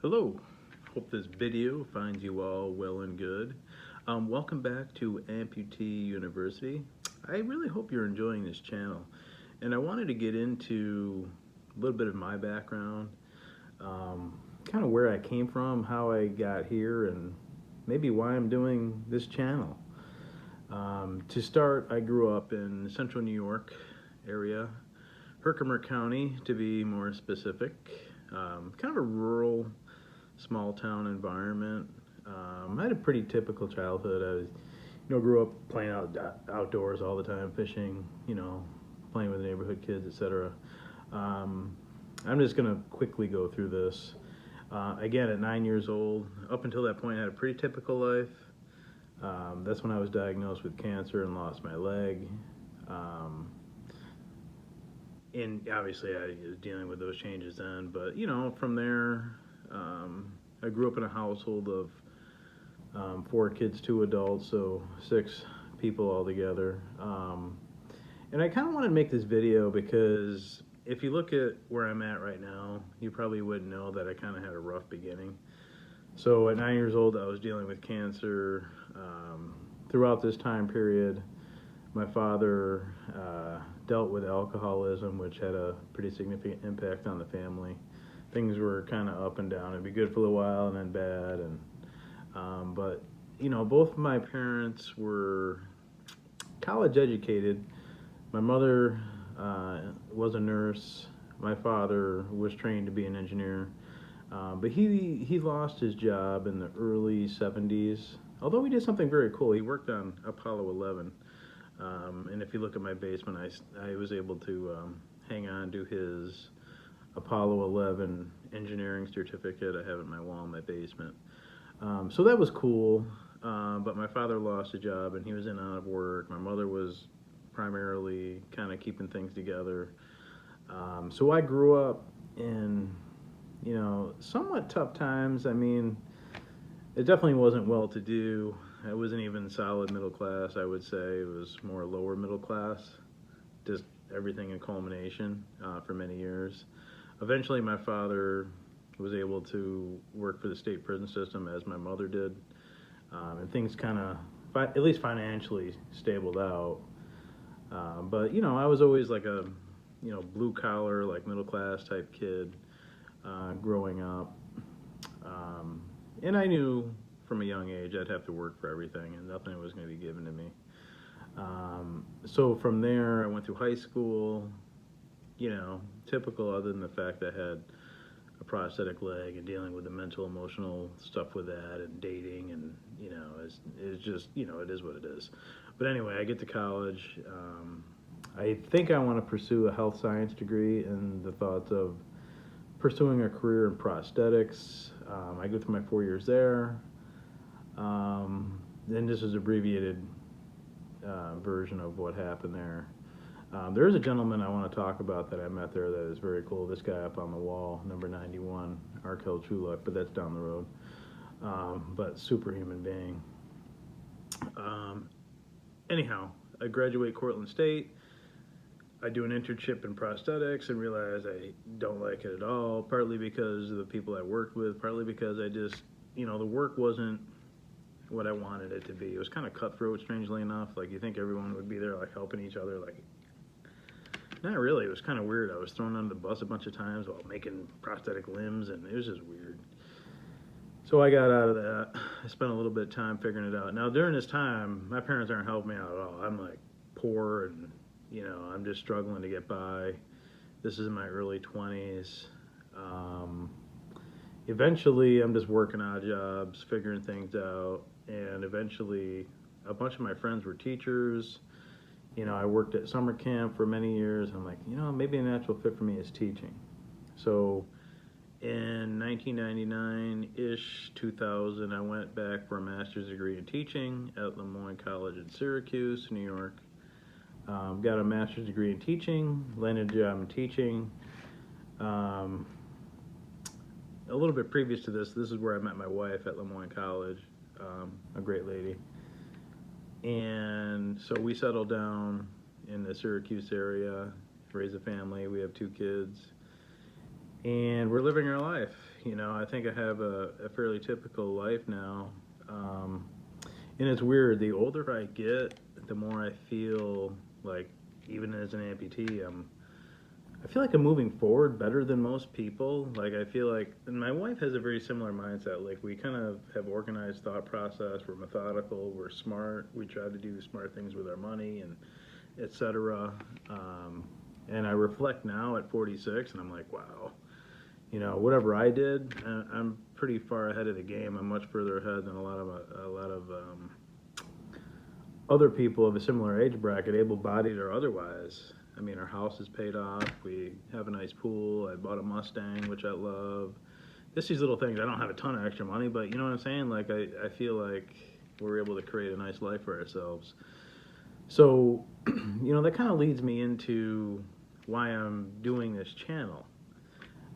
Hello, hope this video finds you all well and good. Welcome back to Amputee University. I really hope you're enjoying this channel, and I wanted to get into a little bit of my background, kind of where I came from, how I got here, and maybe why I'm doing this channel. To start, I grew up in central New York area, Herkimer County to be more specific, kind of a rural small town environment. I had a pretty typical childhood. I was, grew up playing outdoors all the time, fishing, playing with neighborhood kids, etc. I'm just gonna quickly go through this. Again, at 9 years old, up until that point, I had a pretty typical life. That's when I was diagnosed with cancer and lost my leg. And obviously I was dealing with those changes then, but from there, I grew up in a household of 4 kids, 2 adults, so 6 people altogether. And I kind of wanted to make this video because if you look at where I'm at right now, you probably wouldn't know that I kind of had a rough beginning. So at 9 years old, I was dealing with cancer. Throughout this time period, my father dealt with alcoholism, which had a pretty significant impact on the family. Things were kind of up and down. It'd be good for a little while and then bad. And but both of my parents were college educated. My mother was a nurse. My father was trained to be an engineer, but he lost his job in the early 70s. Although he did something very cool. He worked on Apollo 11. And if you look at my basement, I was able to hang on to his Apollo 11 engineering certificate. I have it in my wall in my basement. So that was cool, but my father lost a job and he was in and out of work. My mother was primarily kind of keeping things together. So I grew up in, somewhat tough times. I mean, it definitely wasn't well-to-do. It wasn't even solid middle class, I would say. It was more lower middle class, just everything in culmination for many years. Eventually, my father was able to work for the state prison system, as my mother did, and things kind of, at least financially, stabled out. But I was always like a, blue collar, like middle class type kid growing up, and I knew from a young age I'd have to work for everything, and nothing was going to be given to me. So from there, I went through high school. Typical, other than the fact that I had a prosthetic leg and dealing with the mental, emotional stuff with that, and dating, and it's just it is what it is. But anyway, I get to college. I think I want to pursue a health science degree, in the thoughts of pursuing a career in prosthetics. I go through my 4 years there. Then this is abbreviated version of what happened there. There is a gentleman I want to talk about that I met there that is very cool. This guy up on the wall, number 91, Arkell Truluck, but that's down the road. But superhuman being. Anyhow, I graduate Cortland State. I do an internship in prosthetics and realize I don't like it at all, partly because of the people I worked with, partly because I just, the work wasn't what I wanted it to be. It was kind of cutthroat, strangely enough. Like, you think everyone would be there, like, helping each other. Like, not really. It was kind of weird. I was thrown under the bus a bunch of times while making prosthetic limbs, and it was just weird. So I got out of that. I spent a little bit of time figuring it out. Now, during this time, my parents aren't helping me out at all. I'm, like, poor, and, I'm just struggling to get by. This is in my early 20s. Eventually, I'm just working odd jobs, figuring things out, and eventually, a bunch of my friends were teachers. I worked at summer camp for many years. I'm like, maybe a natural fit for me is teaching. So in 1999-ish, 2000, I went back for a master's degree in teaching at Lemoyne College in Syracuse, New York. Got a master's degree in teaching, landed a job in teaching. A little bit previous to this is where I met my wife at Lemoyne College, a great lady. And so we settled down in the Syracuse area, raised a family. We have 2 kids. and we're living our life. I think I have a fairly typical life now. Um, and it's weird. The older I get, the more I feel like, even as an amputee, I feel like I'm moving forward better than most people. Like, I feel like, and my wife has a very similar mindset. Like, we kind of have organized thought process. We're methodical. We're smart. We try to do smart things with our money and etc. And I reflect now at 46, and I'm like, wow. Whatever I did, I'm pretty far ahead of the game. I'm much further ahead than a lot of other people of a similar age bracket, able-bodied or otherwise. I mean, our house is paid off. We have a nice pool. I bought a Mustang, which I love. Just these little things. I don't have a ton of extra money, but you know what I'm saying? Like, I feel like we're able to create a nice life for ourselves. So, that kind of leads me into why I'm doing this channel.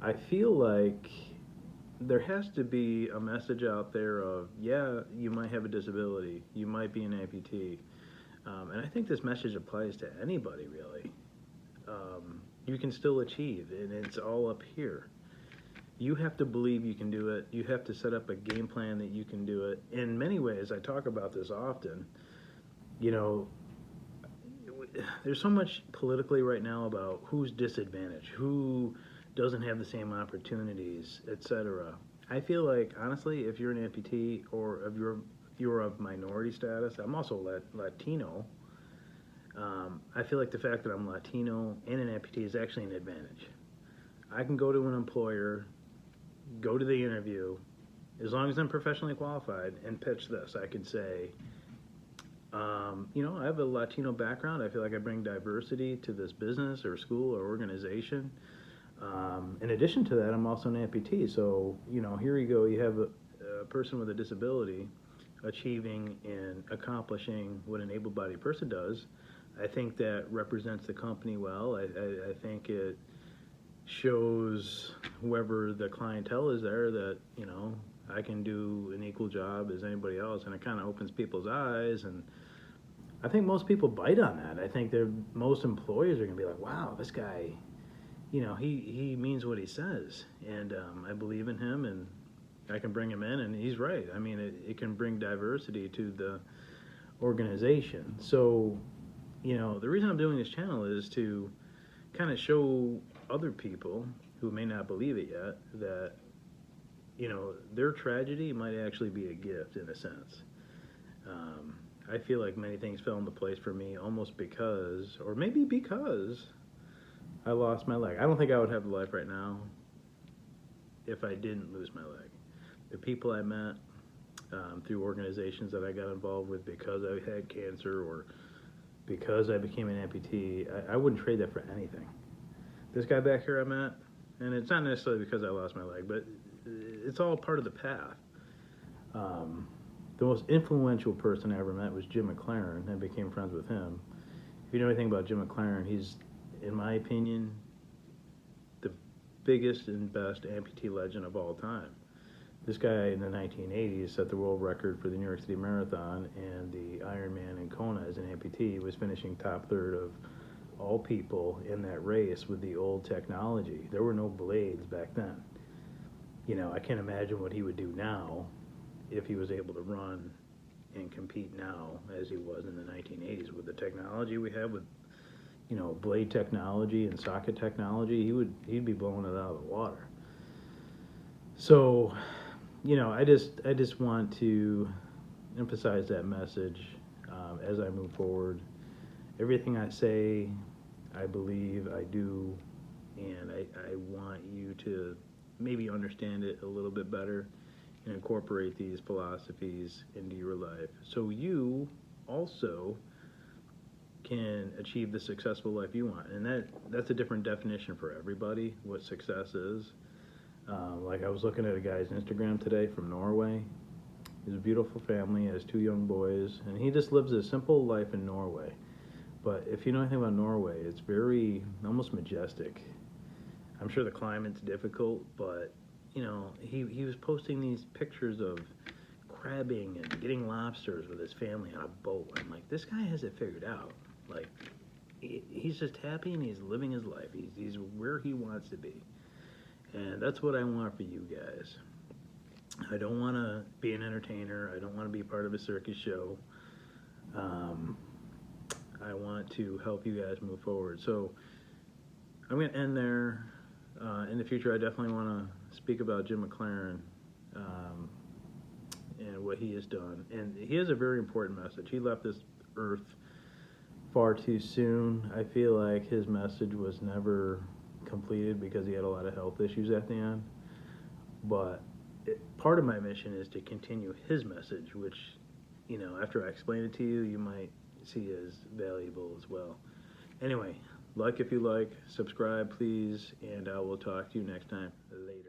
I feel like there has to be a message out there of, yeah, you might have a disability, you might be an amputee, and I think this message applies to anybody, really. You can still achieve, and it's all up here. You have to believe you can do it. You have to set up a game plan that you can do it. In many ways, I talk about this often, there's so much politically right now about who's disadvantaged, who doesn't have the same opportunities, etc. I feel like, honestly, if you're an amputee or if you're of minority status, I'm also Latino. I feel like the fact that I'm Latino and an amputee is actually an advantage. I can go to an employer, go to the interview, as long as I'm professionally qualified, and pitch this. I could say, I have a Latino background. I feel like I bring diversity to this business or school or organization. In addition to that, I'm also an amputee. So, here you go. You have a person with a disability achieving and accomplishing what an able-bodied person does. I think that represents the company well. I think it shows whoever the clientele is there that, I can do an equal job as anybody else, and it kind of opens people's eyes. And I think most people bite on that. I think most employers are going to be like, wow, this guy, he means what he says, and I believe in him, and I can bring him in, and he's right. I mean, it can bring diversity to the organization. So, the reason I'm doing this channel is to kind of show other people who may not believe it yet that, their tragedy might actually be a gift in a sense. I feel like many things fell into place for me almost because, or maybe because, I lost my leg. I don't think I would have the life right now if I didn't lose my leg. The people I met through organizations that I got involved with because I had cancer or because I became an amputee, I wouldn't trade that for anything. This guy back here I met, and it's not necessarily because I lost my leg, but it's all part of the path. The most influential person I ever met was Jim McLaren. I became friends with him. If you know anything about Jim McLaren, he's, in my opinion, the biggest and best amputee legend of all time. This guy in the 1980s set the world record for the New York City Marathon and the Ironman in Kona as an amputee. He was finishing top third of all people in that race with the old technology. There were no blades back then. I can't imagine what he would do now if he was able to run and compete now as he was in the 1980s with the technology we have with blade technology and socket technology. He'd be blowing it out of the water. So, I just want to emphasize that message as I move forward. Everything I say, I believe, I do, and I want you to maybe understand it a little bit better and incorporate these philosophies into your life so you also can achieve the successful life you want. And that's a different definition for everybody, what success is. Like, I was looking at a guy's Instagram today from Norway. He's a beautiful family, has 2 young boys, and he just lives a simple life in Norway. But if you know anything about Norway, it's very, almost majestic. I'm sure the climate's difficult, but, he was posting these pictures of crabbing and getting lobsters with his family on a boat. I'm like, this guy has it figured out. Like, he's just happy and he's living his life. He's where he wants to be. And that's what I want for you guys. I don't want to be an entertainer. I don't want to be part of a circus show. I want to help you guys move forward. So I'm going to end there. In the future, I definitely want to speak about Jim McLaren and what he has done. And he has a very important message. He left this earth far too soon. I feel like his message was never completed because he had a lot of health issues at the end. But part of my mission is to continue his message, which, after I explain it to you, you might see as valuable as well. Anyway, like if you like, subscribe please, and I will talk to you next time. Later.